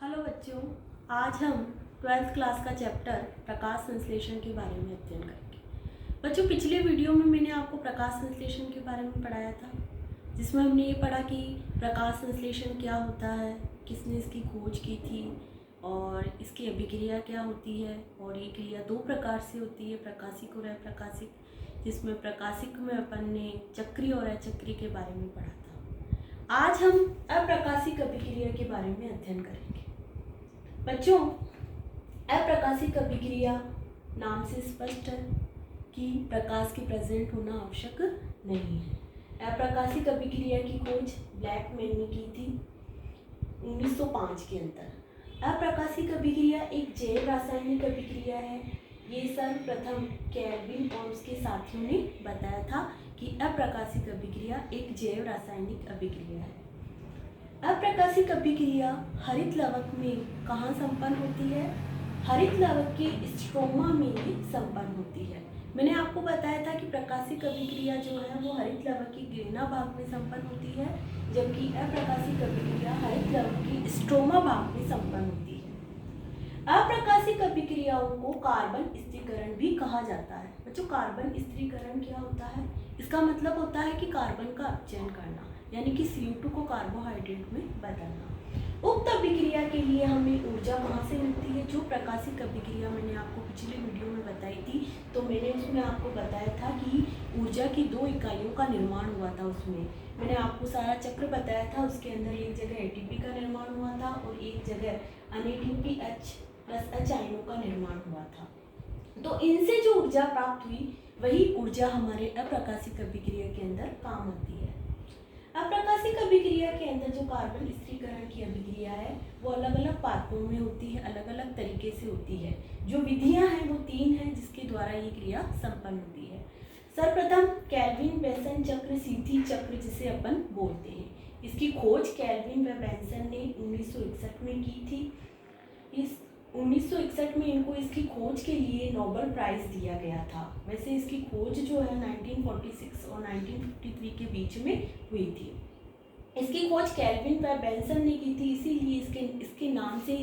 Hello बच्चों, आज हम 12th क्लास का चैप्टर प्रकाश संश्लेषण के बारे में अध्ययन करेंगे। बच्चों, पिछले वीडियो में मैंने आपको प्रकाश संश्लेषण के बारे में पढ़ाया था, जिसमें हमने ये पढ़ा कि प्रकाश संश्लेषण क्या होता है, किसने इसकी खोज की थी और इसकी अभिक्रिया क्या होती है। और ये क्रिया दो प्रकार से होती है, प्रकाशिक और अप्रकाशिक, जिसमें प्रकाशिक में अपन ने चक्रीय और अचक्रीय के बारे में पढ़ा था। आज हम अप्रकाशिक अभिक्रिया के बारे में अध्ययन करेंगे। बच्चों, अप्रकाशिक अभिक्रिया नाम से स्पष्ट है कि प्रकाश के प्रेजेंट होना आवश्यक नहीं है। अप्रकाशिक अभिक्रिया की खोज ब्लैकमैन ने की थी 1905 के अंदर। अप्रकाशिक अभिक्रिया एक जैव रासायनिक अभिक्रिया है। ये सर्वप्रथम केल्विन और उसके साथियों ने बताया था कि अप्रकाशिक अभिक्रिया एक जैव रासायनिक अभिक्रिया है। अप्रकाशिक अभिक्रिया हरित लवक में कहाँ संपन्न होती है? हरित लवक के स्ट्रोमा में ही संपन्न होती है। मैंने आपको बताया था कि प्रकाशिक अभिक्रिया जो है वो हरित लवक के गिरना भाग में संपन्न होती है, जबकि अप्रकाशिक अभिक्रिया हरित लवक के स्ट्रोमा भाग में संपन्न होती है। अप्रकाशिक अभिक्रियाओं को कार्बन स्त्रीकरण भी कहा जाता है। बच्चों, कार्बन स्त्रीकरण क्या होता है? इसका मतलब होता है कि कार्बन का अपचयन करना, यानी कि CO2 को कार्बोहाइड्रेट में बदलना। उक्त अभिक्रिया के लिए हमें ऊर्जा कहाँ से मिलती है? जो प्रकाशिक अभिक्रिया मैंने आपको पिछले वीडियो में बताई थी, तो मैंने उसमें आपको बताया था कि ऊर्जा की 2 इकाइयों का निर्माण हुआ था। उसमें मैंने आपको सारा चक्र बताया था। उसके अंदर एक जगह ATP का निर्माण हुआ था और एक जगह NADPH+ आयनों का निर्माण हुआ था। तो इनसे जो ऊर्जा प्राप्त हुई वही ऊर्जा हमारे अप्रकाशिक अभिक्रिया के अंदर काम आती है। अप्रकाशिक अभिक्रिया के अंदर जो कार्बन स्त्रीकरण की अभिक्रिया है वो अलग अलग पात्रों में होती है, अलग अलग तरीके से होती है। जो विधियां हैं वो 3 हैं जिसके द्वारा ये क्रिया संपन्न होती है। सर्वप्रथम केल्विन बेसन चक्र, सीथी चक्र जिसे अपन बोलते हैं। इसकी खोज केल्विन व बेसन ने 1961 में की थी। इस 1961 में इनको इसकी खोज के लिए नोबेल प्राइज दिया गया था। वैसे इसकी खोज जो है 1946 और 1953 के बीच में हुई थी। इसकी खोज केल्विन व बेंसन ने की थी, इसीलिए इसके नाम से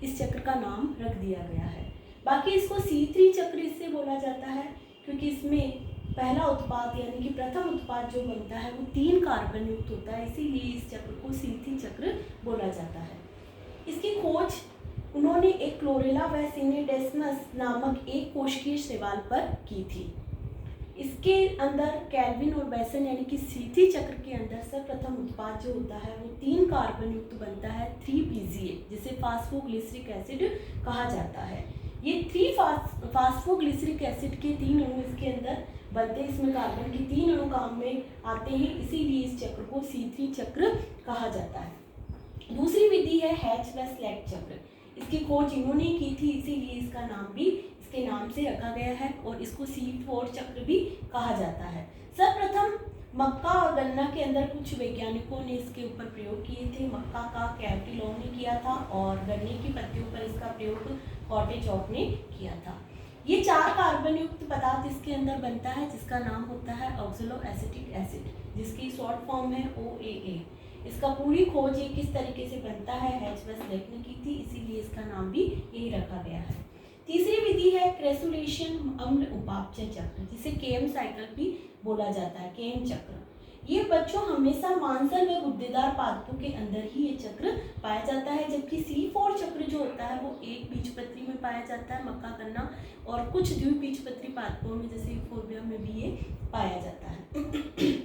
इस चक्र का नाम रख दिया गया है। बाकी इसको C3 चक्र इससे बोला जाता है क्योंकि इसमें पहला उत्पाद यानी कि प्रथम उत्पाद जो बनता है वो 3 कार्बन युक्त होता है, इसीलिए इस चक्र को C3 चक्र बोला जाता है। इसकी खोज उन्होंने एक क्लोरेला व सिनेडेस्मस नामक एक कोशिकीय शैवाल पर की थी। इसके अंदर केल्विन और बेसन यानी कि C3 चक्र के अंदर सर्वप्रथम उत्पाद जो होता है वो 3 कार्बन युक्त बनता है 3PGA, जिसे फास्फोग्लिसरिक एसिड कहा जाता है। ये 3 फास्फोग्लिसरिक एसिड के 3 अणु इसके अंदर बनते हैं। इसमें कार्बन के 3 अणु काम में आते हैं, इसीलिए इस चक्र को C3 चक्र कहा जाता है। दूसरी विधि है हैच व स्लेट चक्र। इसकी खोज इन्होंने की थी, इसीलिए इसका नाम भी इसके नाम से रखा गया है और इसको C4 चक्र भी कहा जाता है। सर्वप्रथम मक्का और गन्ना के अंदर कुछ वैज्ञानिकों ने इसके ऊपर प्रयोग किए थे। मक्का का कैवटिलॉ ने किया था और गन्ने की पत्तियों पर इसका प्रयोग कॉटेचॉक ने किया था। ये 4 कार्बन युक्त पदार्थ इसके अंदर बनता है जिसका नाम होता है ऑक्सैलोएसिटिक एसिड, जिसकी शॉर्ट फॉर्म है OAA। इसका पूरी खोज ये किस तरीके से बनता है हैच व स्लेट ने की थी, इसीलिए इसका नाम भी यही रखा गया है। तीसरी विधि है क्रेसुलेशन अम्ल उपापचय चक्र, जिसे केम साइकिल भी बोला जाता है, केम चक्र। ये बच्चों हमेशा मांसल व गुद्देदार पादपों के अंदर ही ये चक्र पाया जाता है, जबकि C4 चक्र जो होता है वो एक बीजपत्री में पाया जाता है, मक्का गन्ना और कुछ द्विबीजपत्री पादपों में जैसे यूफोर्बिया में भी ये पाया जाता है।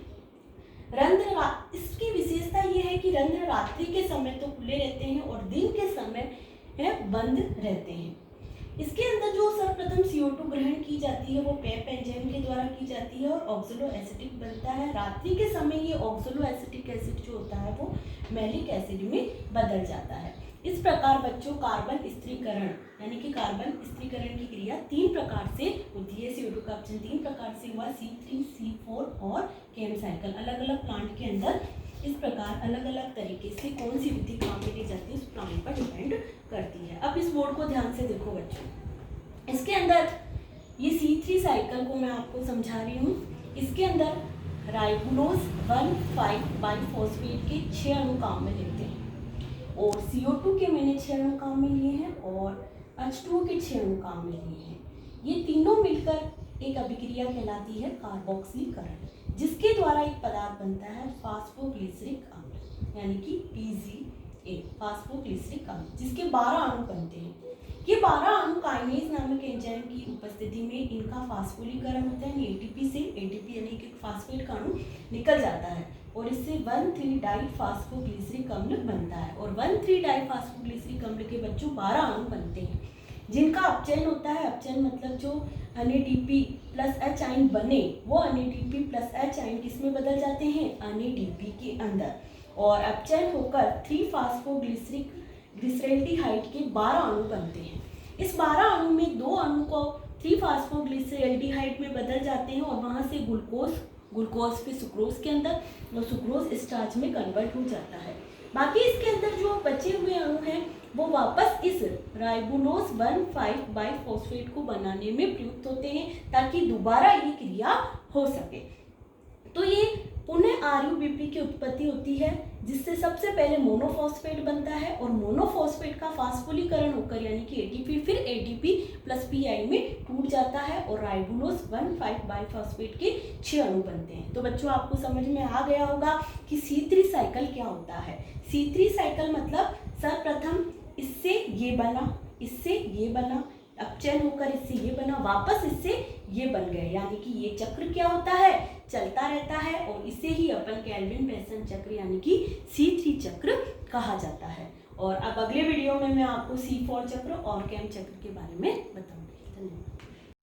इसकी विशेषता ये है कि रंध्र रात्रि के समय तो खुले रहते हैं और दिन के समय बंद रहते हैं। इसके अंदर जो सर्वप्रथम CO2 ग्रहण की जाती है वो पेप एंजाइम के द्वारा की जाती है और ऑक्सैलोएसिटिक बनता है। रात्रि के समय ये ऑक्सैलोएसिटिक एसिड जो होता है वो मैलिक एसिड में बदल जाता है। इस प्रकार बच्चों कार्बन स्त्रीकरण यानी कि कार्बन स्त्रीकरण की क्रिया 3 प्रकार से होती है। CO2 का अपचयन 3 प्रकार से हुआ, C3, C4 और केम साइकिल। अलग अलग प्लांट के अंदर इस प्रकार अलग अलग तरीके से कौन सी विधि काम में ली जाती है उस प्लांट पर डिपेंड करती है। अब इस बोर्ड को ध्यान से देखो बच्चों, इसके अंदर ये C3 साइकिल को मैं आपको समझा रही हूँ। इसके अंदर राइबोलोज 1,5 बाइफॉस्फेट के 6 अणु काम में लेते हैं। और CO2 के मैंने 6 अणु काम में लिए हैं और H2O के 6 अणु काम में लिए हैं। ये तीनों मिलकर एक अभिक्रिया कहलाती है कार्बोक्सिलीकरण, जिसके द्वारा एक पदार्थ बनता है फास्फोग्लिसरिक अम्ल यानी कि PGA फास्फोग्लिसरिक अम्ल, जिसके 12 अणु बनते हैं। ये 12 अणु काइनेज नामक एंजाइम की उपस्थिति में इनका फास्फोलीकरण होता है, ATP से ATP यानी कि फास्फेट का अणु निकल जाता है और इससे 1,3-डाइफास्फोग्लिसरिक अम्ल बनता है। और 1,3-डाइफास्फोग्लिसरिक अम्ल के बच्चों 12 अणु बनते हैं, जिनका अपचयन होता है। अपचयन मतलब जो NADP प्लस H आयन बने वो NADP प्लस H आयन किस में बदल जाते हैं, NADP के अंदर, और अपचयन होकर 3-फास्फोग्लिसरिक ग्लिसरैल्डिहाइड के 12 अणु बनते हैं। इस 12 अणु में 2 अणु को 3-फास्फोग्लिसरैल्डिहाइड में बदल जाते हैं और वहाँ से ग्लूकोज फिर सुक्रोज के अंदर और सुक्रोज स्टार्च में कन्वर्ट हो जाता है। बाकी इसके अंदर जो बचे हुए अणु हैं वो वापस इस राइबोलोज 1,5-बाइफॉस्फेट को बनाने में प्रयुक्त होते हैं ताकि दोबारा ये क्रिया हो सके। तो ये पुनः RUBP की उत्पत्ति होती है, जिससे सबसे पहले मोनोफॉस्फेट बनता है और मोनोफॉस्फेट का फास्फोलीकरण होकर यानी कि ATP फिर ATP प्लस PI में टूट जाता है और राइबोलोज 1,5-बाइफॉस्फेट के 6 अणु बनते हैं। तो बच्चों आपको समझ में आ गया होगा कि C3 साइकिल क्या होता है। C3 साइकिल मतलब सर्वप्रथम इससे ये बना, इससे ये बना, अपचयन होकर इससे ये बना, वापस इससे ये बन गए, यानी कि ये चक्र क्या होता है, चलता रहता है और इसे ही अपन केल्विन बेसन चक्र यानी कि C3 चक्र कहा जाता है। और अब अगले वीडियो में मैं आपको C4 चक्र और कैम चक्र के बारे में बताऊंगी।